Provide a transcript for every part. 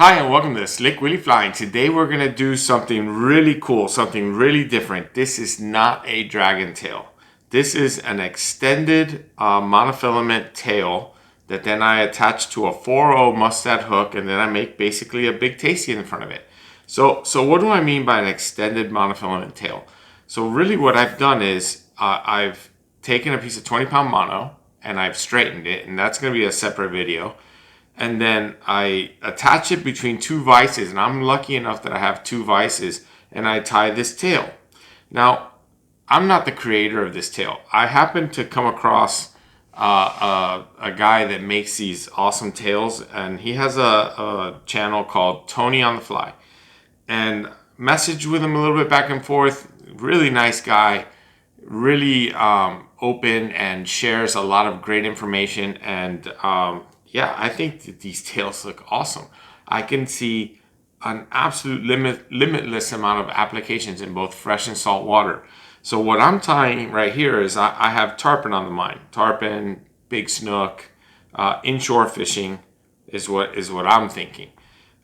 Hi and welcome to Slick Willy Flying. Today we're going to do something really cool, something really different. This is not a dragon tail. This is an extended monofilament tail that then I attach to a 4.0 Mustad hook, and then I make basically a big tasty in front of it. So what do I mean by an extended monofilament tail? So really what I've done is I've taken a piece of 20-pound mono and I've straightened it, and that's going to be a separate video. And then I attach it between two vices, and I'm lucky enough that I have two vices, and I tie this tail. Now, I'm not the creator of this tail. I happen to come across a guy that makes these awesome tails, and he has a channel called Tony on the Fly. And messaged with him a little bit back and forth. Really nice guy, really open, and shares a lot of great information. And yeah, I think that these tails look awesome. I can see an absolute limitless amount of applications in both fresh and salt water. So what I'm tying right here is I have tarpon on the mind. Tarpon, big snook, inshore fishing is what I'm thinking.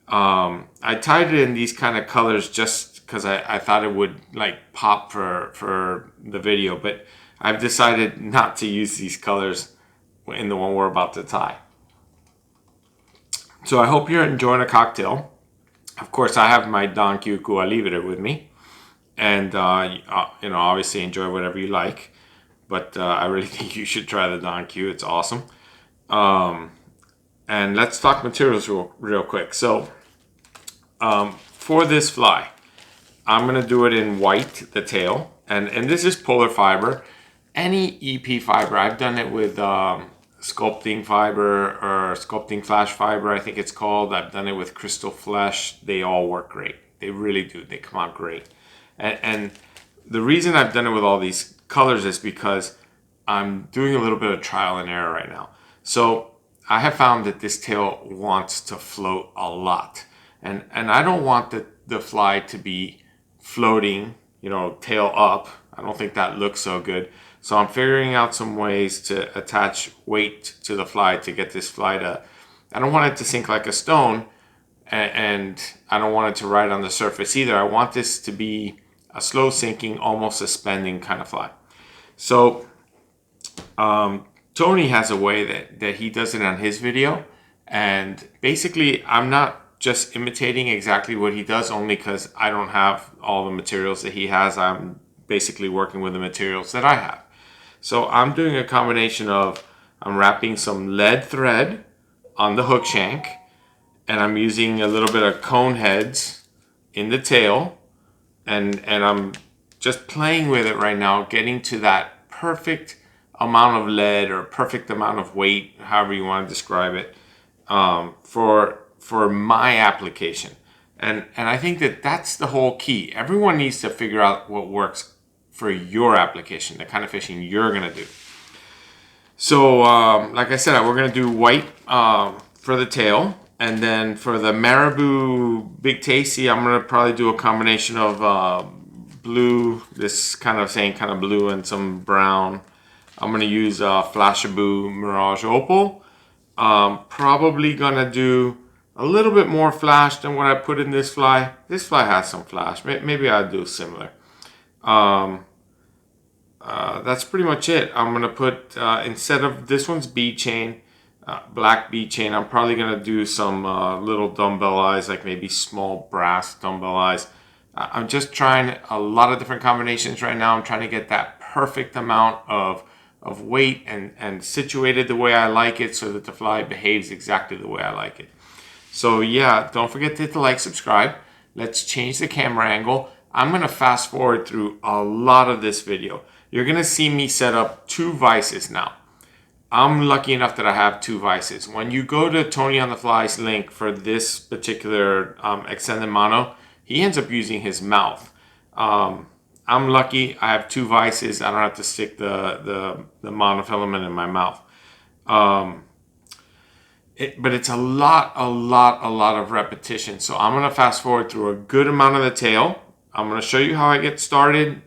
I tied it in these kind of colors just because I thought it would like pop for the video, but I've decided not to use these colors in the one we're about to tie. So I hope you're enjoying a cocktail. Of course, I have my Don Q Cuba Libre with me, and obviously enjoy whatever you like. But I really think you should try the Don Q. It's awesome. And let's talk materials real quick. So for this fly, I'm gonna do it in white, the tail, and this is polar fiber. Any EP fiber. I've done it with sculpting fiber or sculpting flash fiber, I think it's called. I've done it with crystal flesh. They all work great. They really do. They come out great. And the reason I've done it with all these colors is because I'm doing a little bit of trial and error right now. So I have found that this tail wants to float a lot. And I don't want the fly to be floating, tail up. I don't think that looks so good. So I'm figuring out some ways to attach weight to the fly to get this fly to, I don't want it to sink like a stone, and I don't want it to ride on the surface either. I want this to be a slow sinking, almost suspending kind of fly. So Tony has a way that he does it on his video, and basically I'm not just imitating exactly what he does only because I don't have all the materials that he has. I'm basically working with the materials that I have. So I'm doing a combination of, I'm wrapping some lead thread on the hook shank, and I'm using a little bit of cone heads in the tail, and I'm just playing with it right now, getting to that perfect amount of lead or perfect amount of weight, however you want to describe it, for my application. And I think that that's the whole key. Everyone needs to figure out what works for your application, the kind of fishing you're gonna do. So like I said, we're gonna do white for the tail, and then for the Marabou Big Tasty, I'm gonna probably do a combination of blue, this kind of blue and some brown. I'm gonna use Flashabou Mirage Opal. Probably gonna do a little bit more flash than what I put in this fly. This fly has some flash. Maybe I'll do similar. That's pretty much it. I'm gonna put instead of this one's bead chain, black bead chain, I'm probably gonna do some little dumbbell eyes, like maybe small brass dumbbell eyes. I'm just trying a lot of different combinations right now. I'm trying to get that perfect amount of weight and situated the way I like it, so that the fly behaves exactly the way I like it. So yeah, don't forget to hit the like, subscribe. Let's change the camera angle. I'm gonna fast forward through a lot of this video. You're gonna see me set up two vices now. I'm lucky enough that I have two vices. When you go to Tony on the Fly's link for this particular extended mono, he ends up using his mouth. I'm lucky I have two vices. I don't have to stick the monofilament in my mouth. But it's a lot of repetition. So I'm gonna fast forward through a good amount of the tail. I'm gonna show you how I get started,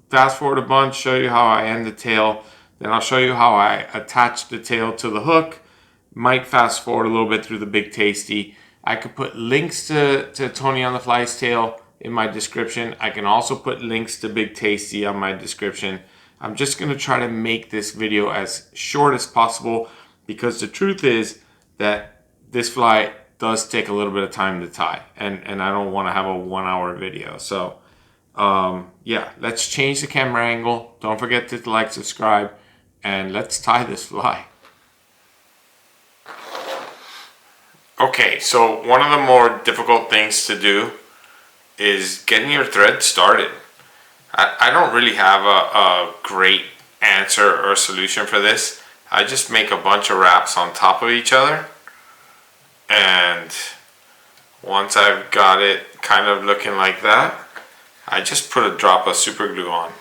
fast forward a bunch, show you how I end the tail, then I'll show you how I attach the tail to the hook, might fast forward a little bit through the Big Tasty, I could put links to Tony on the Fly's tail in my description. I can also put links to Big Tasty on my description. I'm just going to try to make this video as short as possible because the truth is that this fly does take a little bit of time to tie, and I don't want to have a 1 hour video. So yeah, let's change the camera angle. Don't forget to like, subscribe, and let's tie this fly. Okay, so one of the more difficult things to do is getting your thread started. I don't really have a great answer or solution for this. I just make a bunch of wraps on top of each other, and once I've got it kind of looking like that, I just put a drop of super glue on.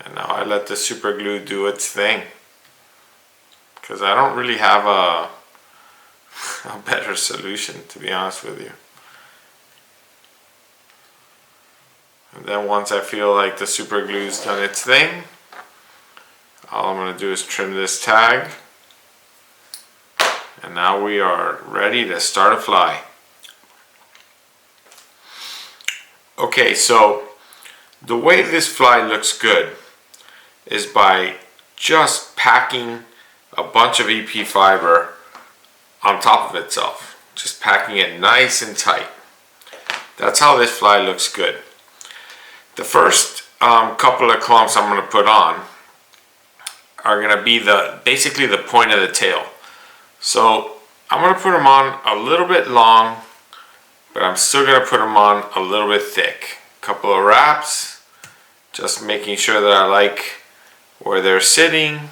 And now I let the super glue do its thing, because I don't really have a better solution, to be honest with you. And then once I feel like the super glue's done its thing, all I'm going to do is trim this tag, and now we are ready to start a fly. Okay, so the way this fly looks good is by just packing a bunch of EP fiber on top of itself. Just packing it nice and tight. That's how this fly looks good. The first couple of clumps I'm going to put on are going to be basically the point of the tail. So I'm going to put them on a little bit long, but I'm still going to put them on a little bit thick. A couple of wraps, just making sure that I like where they're sitting.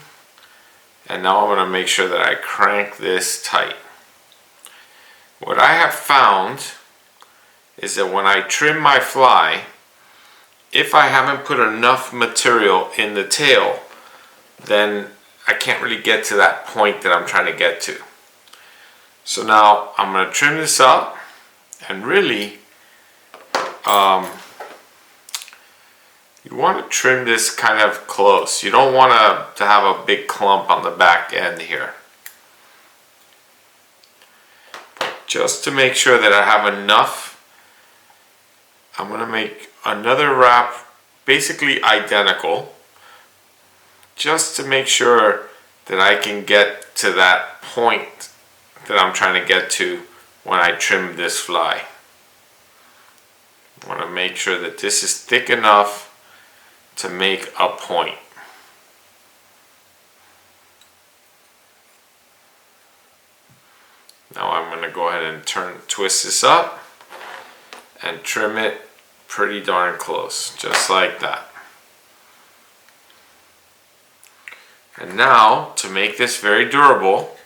And now I'm going to make sure that I crank this tight. What I have found is that when I trim my fly, if I haven't put enough material in the tail, then I can't really get to that point that I'm trying to get to. So now I'm going to trim this up, and really you want to trim this kind of close. You don't want to have a big clump on the back end here. Just to make sure that I have enough, I'm going to make another wrap basically identical, just to make sure that I can get to that point that I'm trying to get to when I trim this fly. I want to make sure that this is thick enough to make a point. Now I'm going to go ahead and twist this up and trim it pretty darn close, just like that. And now, to make this very durable,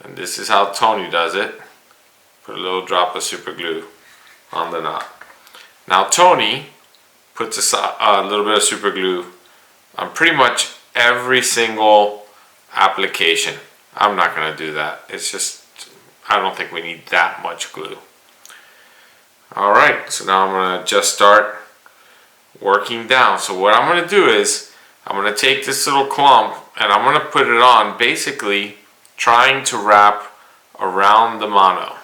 and this is how Tony does it, put a little drop of super glue on the knot. Now Tony puts a little bit of super glue on pretty much every single application. I'm not going to do that. It's just, I don't think we need that much glue. Alright, so now I'm going to just start working down. So what I'm going to do is, I'm going to take this little clump and I'm going to put it on, basically trying to wrap around the mono.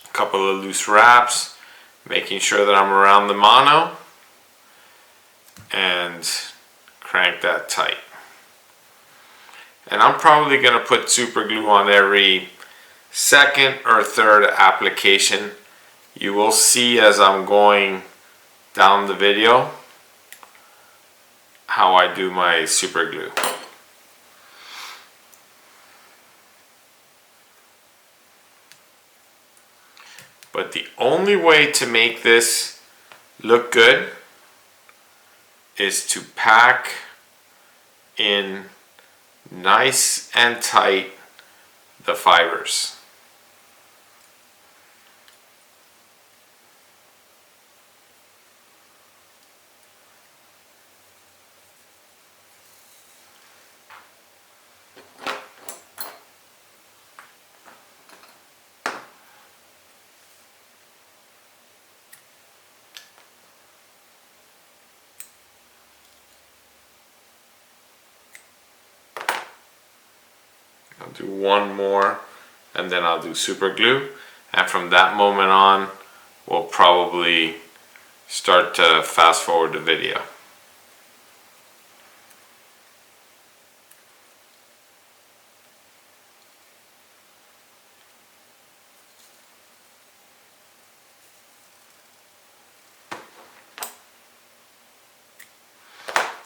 A couple of loose wraps, making sure that I'm around the mono, and crank that tight. And I'm probably going to put super glue on every second or third application. You will see as I'm going down the video how I do my super glue. But the only way to make this look good is to pack in nice and tight the fibers. I'll do one more and then I'll do super glue. And from that moment on, we'll probably start to fast forward the video.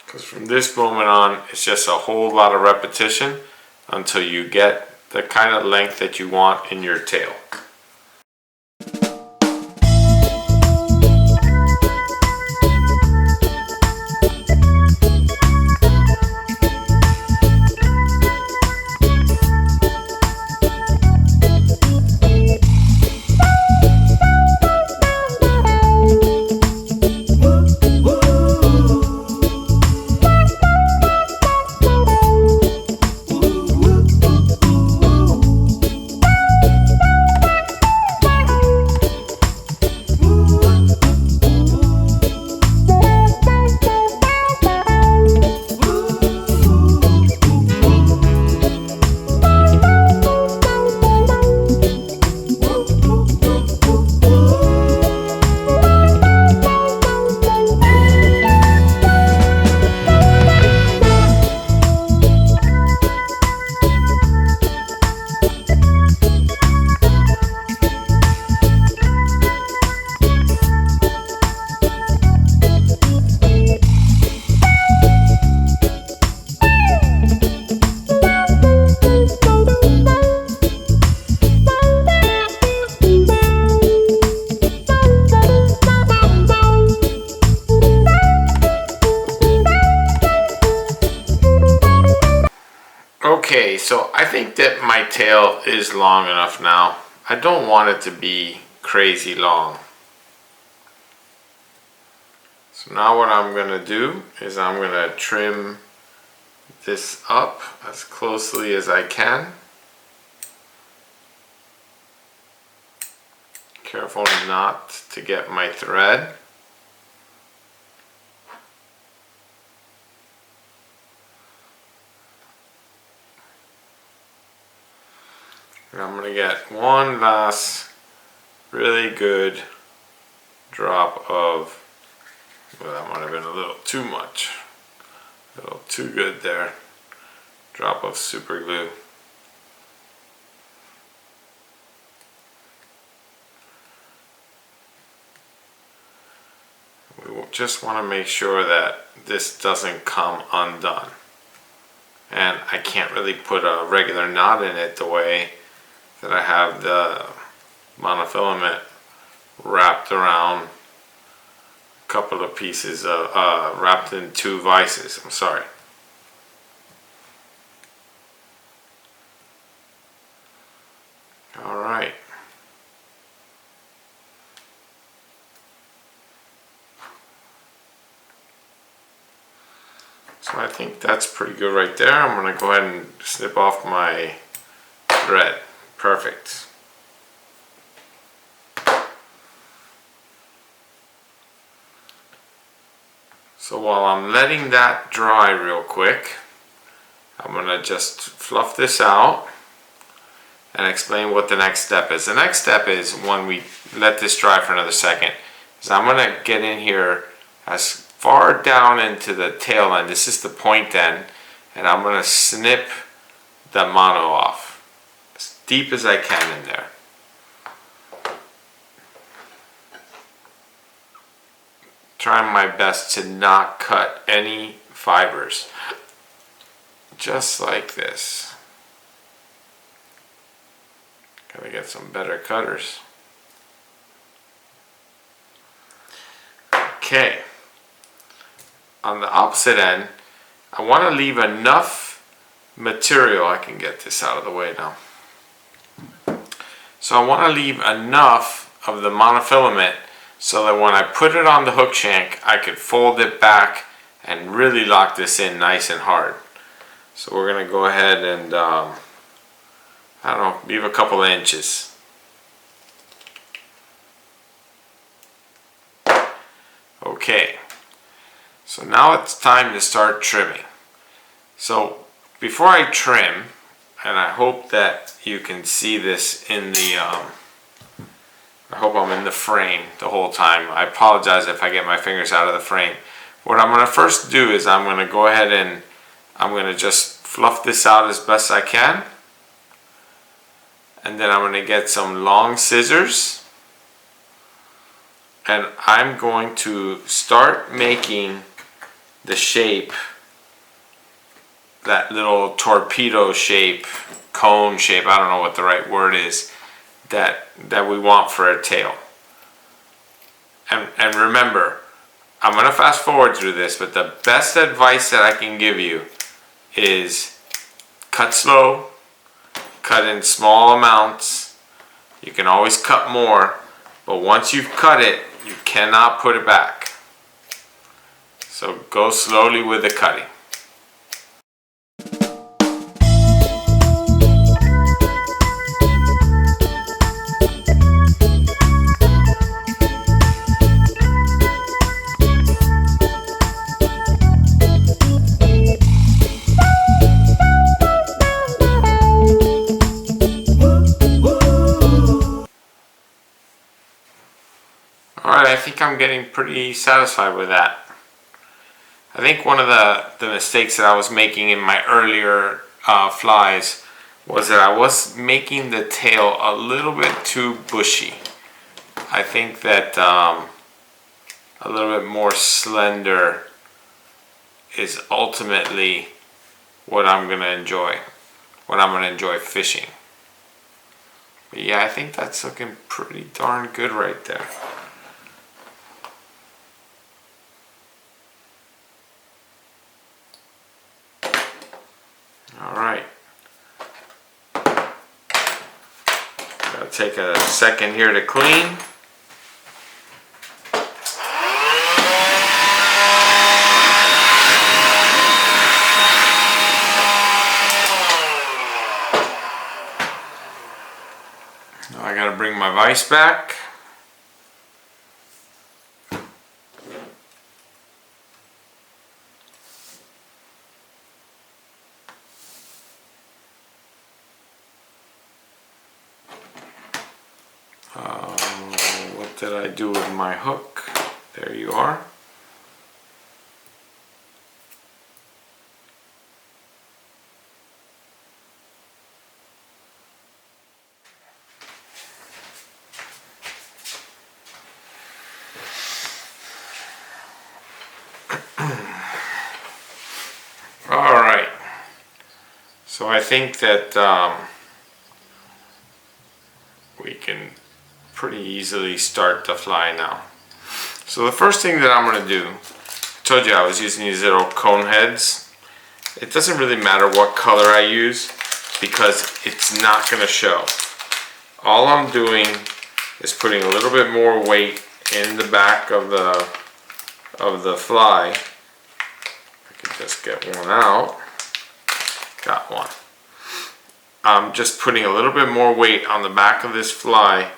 Because from this moment on, it's just a whole lot of repetition until you get the kind of length that you want in your tail. Okay, so I think that my tail is long enough now. I don't want it to be crazy long. So now what I'm going to do is I'm going to trim this up as closely as I can. Careful not to get my thread. And I'm going to get one last really good drop of, well, that might have been a little too much, a little too good there, drop of super glue. We just want to make sure that this doesn't come undone. And I can't really put a regular knot in it the way that I have the monofilament wrapped around a couple of pieces of, wrapped in two vices, I'm sorry. All right. So I think that's pretty good right there. I'm going to go ahead and snip off my thread. Perfect. So while I'm letting that dry real quick, I'm going to just fluff this out and explain what the next step is. The next step is, when we let this dry for another second, is I'm going to get in here as far down into the tail end. This is the point end, and I'm going to snip the mono off as deep as I can in there. Trying my best to not cut any fibers. Just like this. Gotta get some better cutters. Okay. On the opposite end, I want to leave enough material. I can get this out of the way now. So I want to leave enough of the monofilament so that when I put it on the hook shank, I could fold it back and really lock this in nice and hard. So we're going to go ahead and, I don't know, leave a couple of inches. Okay, so now it's time to start trimming. So before I trim, And I hope that you can see this in the, I hope I'm in the frame the whole time. I apologize if I get my fingers out of the frame. What I'm going to first do is I'm going to go ahead and I'm going to just fluff this out as best I can. And then I'm going to get some long scissors. And I'm going to start making the shape, that little torpedo shape, cone shape, I don't know what the right word is, that we want for a tail. And remember, I'm going to fast forward through this, but the best advice that I can give you is cut slow, cut in small amounts. You can always cut more, but once you've cut it, you cannot put it back. So go slowly with the cutting. Alright, I think I'm getting pretty satisfied with that. I think one of the mistakes that I was making in my earlier flies was that I was making the tail a little bit too bushy. I think that a little bit more slender is ultimately what I'm going to enjoy, what I'm going to enjoy fishing. But yeah, I think that's looking pretty darn good right there. Alright, I'll take a second here to clean. Now I gotta bring my vise back. What did I do with my hook? There you are. Alright, so I think that we can pretty easily start the fly now. So the first thing that I'm going to do, I told you I was using these little cone heads. It doesn't really matter what color I use because it's not going to show. All I'm doing is putting a little bit more weight in the back of the fly. I can just get one out. Got one. I'm just putting a little bit more weight on the back of this fly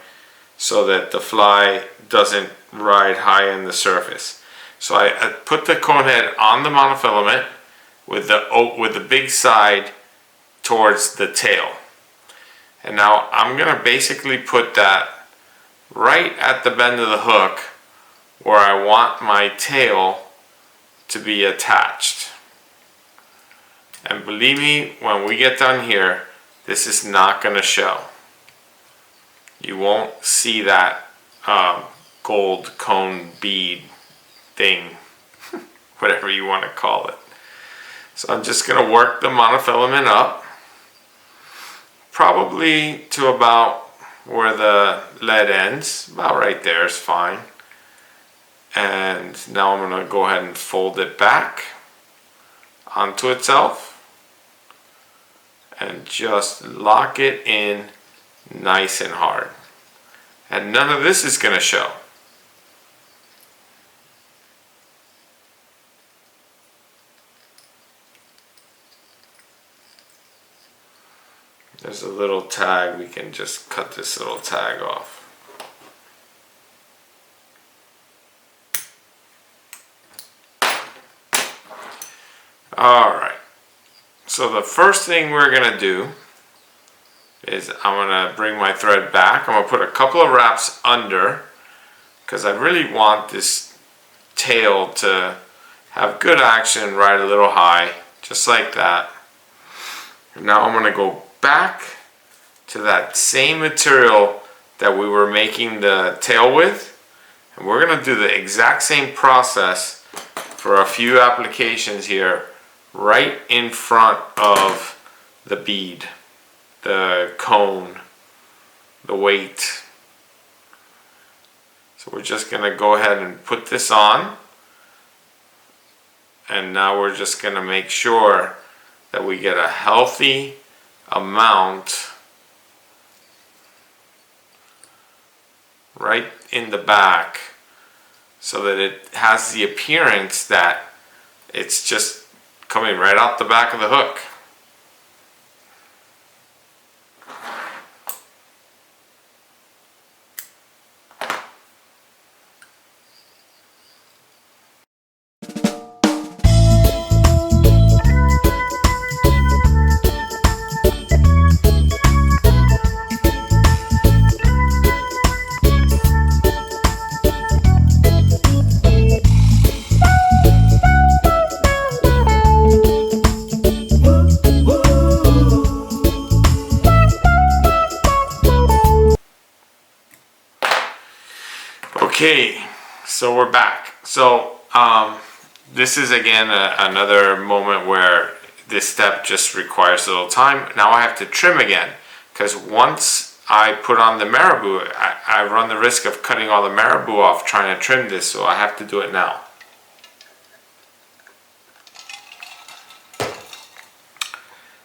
so that the fly doesn't ride high in the surface. So I put the cone head on the monofilament with the big side towards the tail. And now I'm going to basically put that right at the bend of the hook where I want my tail to be attached. And believe me, when we get done here, this is not going to show. You won't see that gold cone bead thing, whatever you want to call it. So I'm just going to work the monofilament up, probably to about where the lead ends. About right there is fine. And now I'm going to go ahead and fold it back onto itself and just lock it in nice and hard. And none of this is going to show. There's a little tag, we can just cut this little tag off. Alright, so the first thing we're going to do is I'm gonna bring my thread back. I'm gonna put a couple of wraps under because I really want this tail to have good action, ride a little high, just like that. And now I'm gonna go back to that same material that we were making the tail with, and we're gonna do the exact same process for a few applications here, right in front of the bead, the cone, the weight. So we're just gonna go ahead and put this on, and now we're just gonna make sure that we get a healthy amount right in the back so that it has the appearance that it's just coming right out the back of the hook. Okay, so we're back. So this is again another moment where this step just requires a little time. Now I have to trim again, because once I put on the Marabou, I run the risk of cutting all the Marabou off trying to trim this, so I have to do it now.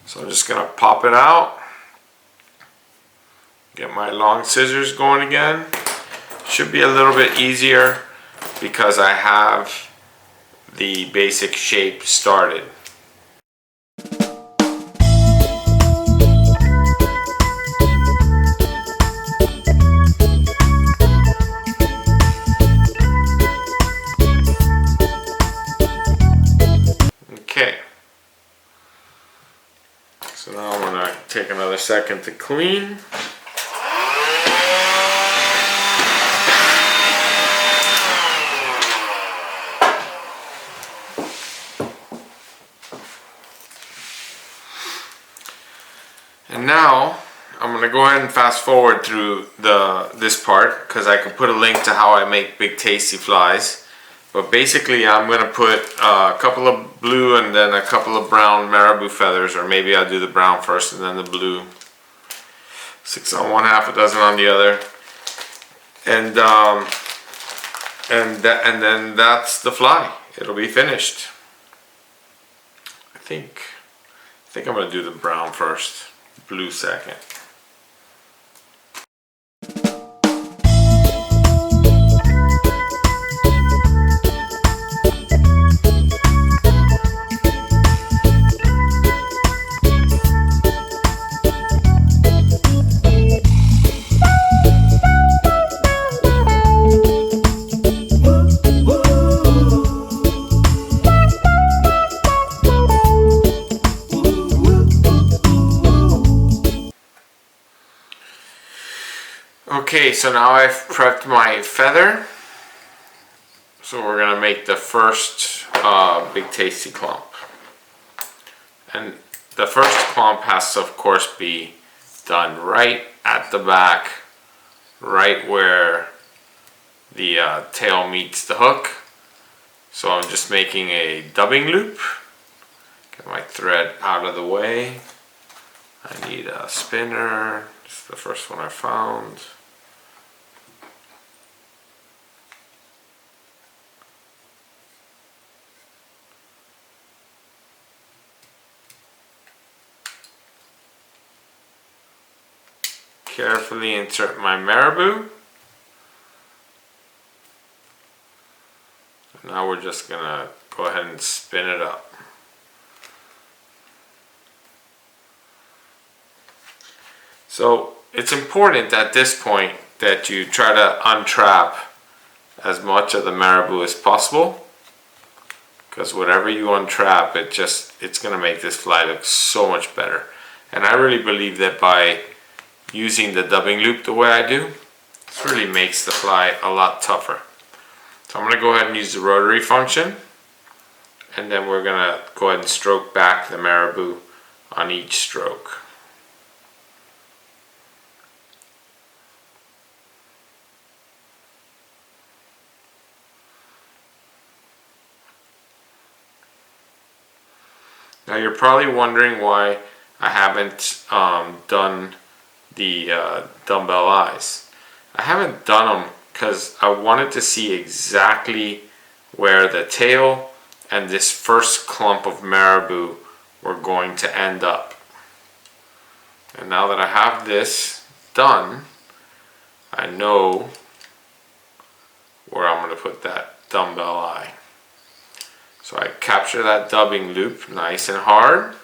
So I'm just gonna pop it out, get my long scissors going again. Should be a little bit easier because I have the basic shape started. Okay. So now I'm gonna take another second to clean. And now I'm going to go ahead and fast forward through this part because I can put a link to how I make big tasty flies. But basically I'm going to put a couple of blue and then a couple of brown Marabou feathers, or maybe I'll do the brown first and then the blue. 6 on one, half a dozen on the other. And then that's the fly. It'll be finished. I think I'm going to do the brown first. Blue second. Okay, so now I've prepped my feather. So we're gonna make the first big tasty clump. And the first clump has to of course be done right at the back, right where the tail meets the hook. So I'm just making a dubbing loop. Get my thread out of the way. I need a spinner. It's the first one I found. Carefully insert my Marabou. Now we're just gonna go ahead and spin it up. So it's important at this point that you try to untrap as much of the Marabou as possible, because whatever you untrap, it's gonna make this fly look so much better. And I really believe that by using the dubbing loop the way I do, this really makes the fly a lot tougher. So I'm going to go ahead and use the rotary function, and then we're going to go ahead and stroke back the Marabou on each stroke. Now you're probably wondering why I haven't done the dumbbell eyes. I haven't done them because I wanted to see exactly where the tail and this first clump of Marabou were going to end up. And now that I have this done, I know where I'm going to put that dumbbell eye. So I capture that dubbing loop nice and hard,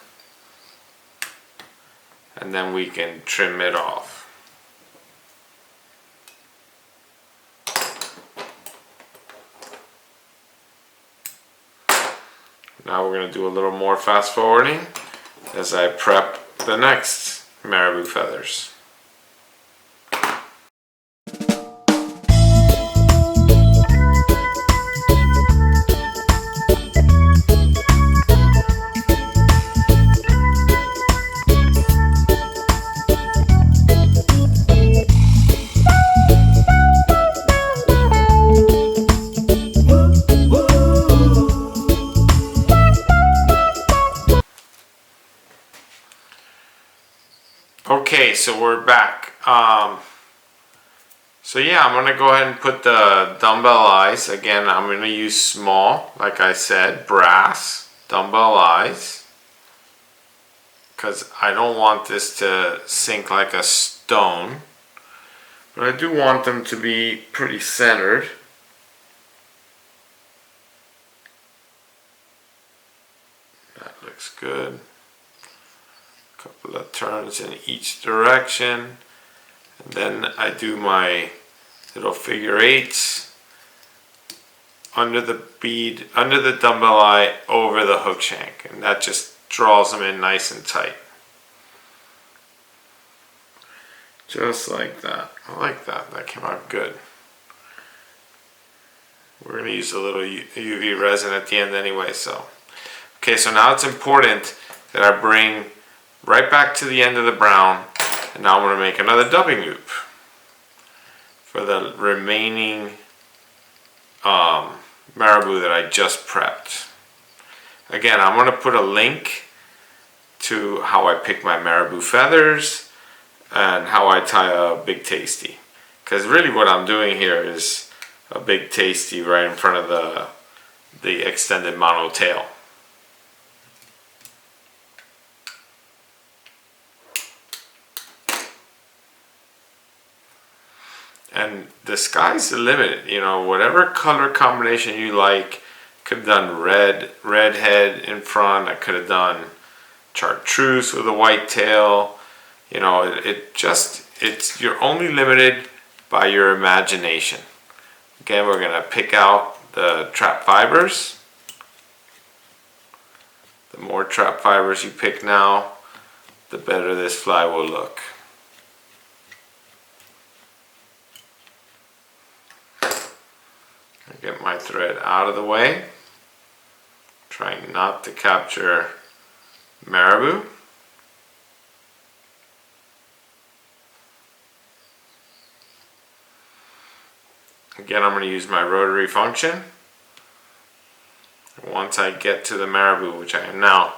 and then we can trim it off. Now we're going to do a little more fast forwarding as I prep the next Marabou feathers. Okay, so we're back. So yeah, I'm going to go ahead and put the dumbbell eyes. Again, I'm going to use small, like I said, brass dumbbell eyes, because I don't want this to sink like a stone. But I do want them to be pretty centered. That looks good. Couple of turns in each direction, and then I do my little figure eights under the bead, under the dumbbell eye, over the hook shank, and that just draws them in nice and tight, just like that. I like that. That came out good. We're going to use a little UV resin at the end anyway. So okay, so now it's important that I bring right back to the end of the brown, and now I'm going to make another dubbing loop for the remaining Marabou that I just prepped. Again, I'm going to put a link to how I pick my Marabou feathers and how I tie a Big Tasty, because really what I'm doing here is a Big Tasty right in front of the extended mono tail. And the sky's the limit, you know, whatever color combination you like. Could have done red head in front. I could have done chartreuse with a white tail. You know, it's you're only limited by your imagination. Again, we're gonna pick out the trap fibers. The more trap fibers you pick now, the better this fly will look. Get my thread out of the way, trying not to capture Marabou. Again, I'm going to use my rotary function. Once I get to the Marabou, which I am now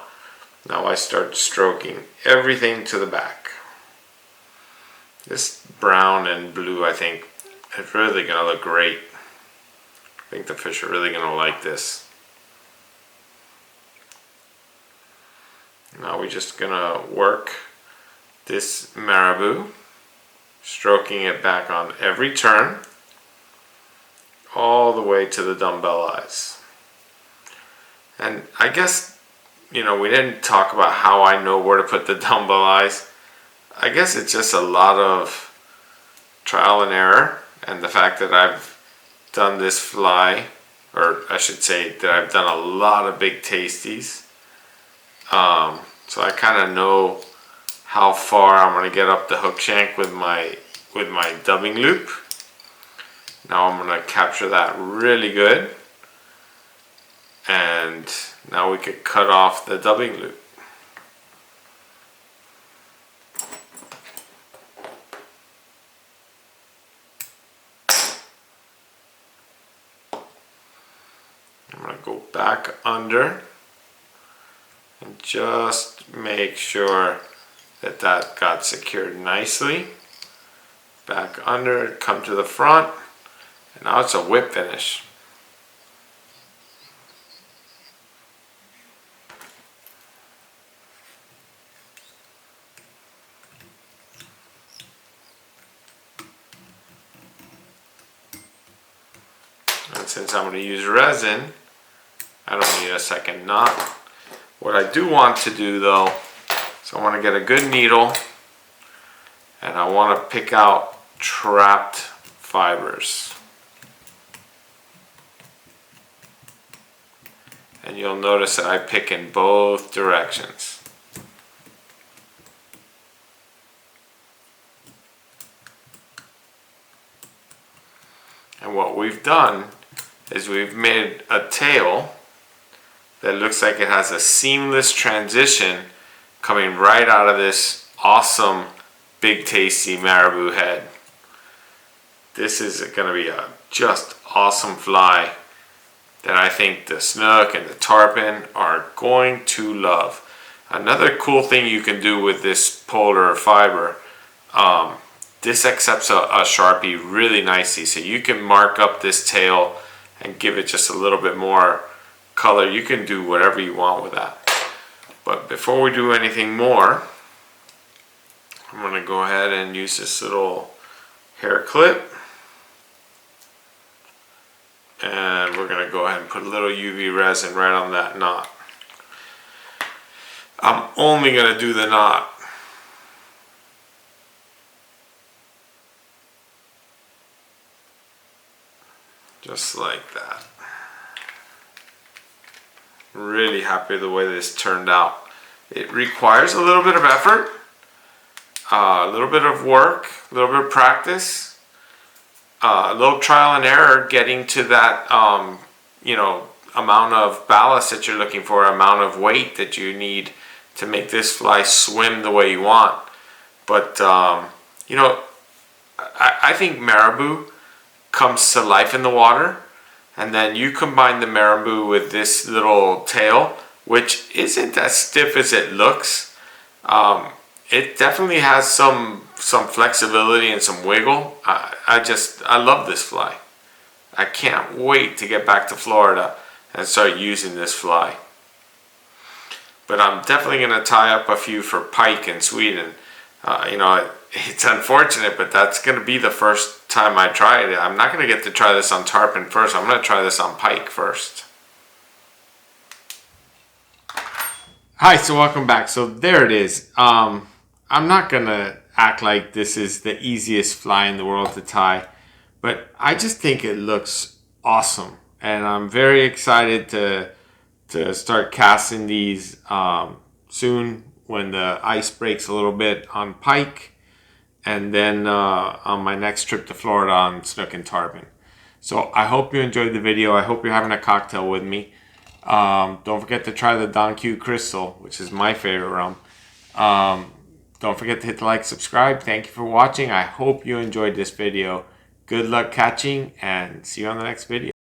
I start stroking everything to the back. This brown and blue, I think, is really going to look great. I think the fish are really going to like this. Now we're just going to work this Marabou, stroking it back on every turn, all the way to the dumbbell eyes. And I guess, you know, we didn't talk about how I know where to put the dumbbell eyes. I guess it's just a lot of trial and error, and the fact that I've done this fly, or I should say that I've done a lot of Big Tasties, so I kind of know how far I'm going to get up the hook shank with my dubbing loop. Now I'm going to capture that really good. And now we could cut off the dubbing loop. I'm going to go back under and just make sure that that got secured nicely. Back under, come to the front, and now it's a whip finish. And since I'm going to use resin, I don't need a second knot. What I do want to do though, so I want to get a good needle and I want to pick out trapped fibers. And you'll notice that I pick in both directions. And what we've done is we've made a tail that looks like it has a seamless transition coming right out of this awesome big tasty Marabou head. This is going to be a just awesome fly that I think the snook and the tarpon are going to love. Another cool thing you can do with this polar fiber, this accepts a Sharpie really nicely, so you can mark up this tail and give it just a little bit more color. You can do whatever you want with that. But before we do anything more, I'm going to go ahead and use this little hair clip. And we're going to go ahead and put a little UV resin right on that knot. I'm only going to do the knot. Just like that. Really happy the way this turned out. It requires a little bit of effort, a little bit of work, a little bit of practice, a little trial and error getting to that amount of ballast that you're looking for, amount of weight that you need to make this fly swim the way you want. But I think Marabou comes to life in the water. And then you combine the Marabou with this little tail, which isn't as stiff as it looks. It definitely has some flexibility and some wiggle. I love this fly. I can't wait to get back to Florida and start using this fly. But I'm definitely going to tie up a few for pike in Sweden. It's unfortunate, but that's going to be the first time I try it. I'm not going to get to try this on tarpon first. I'm going to try this on pike first. Hi, so welcome back. So there it is. I'm not going to act like this is the easiest fly in the world to tie, but I just think it looks awesome. And I'm very excited to start casting these soon when the ice breaks a little bit on pike. And then on my next trip to Florida on snook and tarpon. So I hope you enjoyed the video. I hope you're having a cocktail with me. Don't forget to try the Don Q Crystal, which is my favorite rum. Don't forget to hit the like, subscribe. Thank you for watching. I hope you enjoyed this video. Good luck catching, and see you on the next video.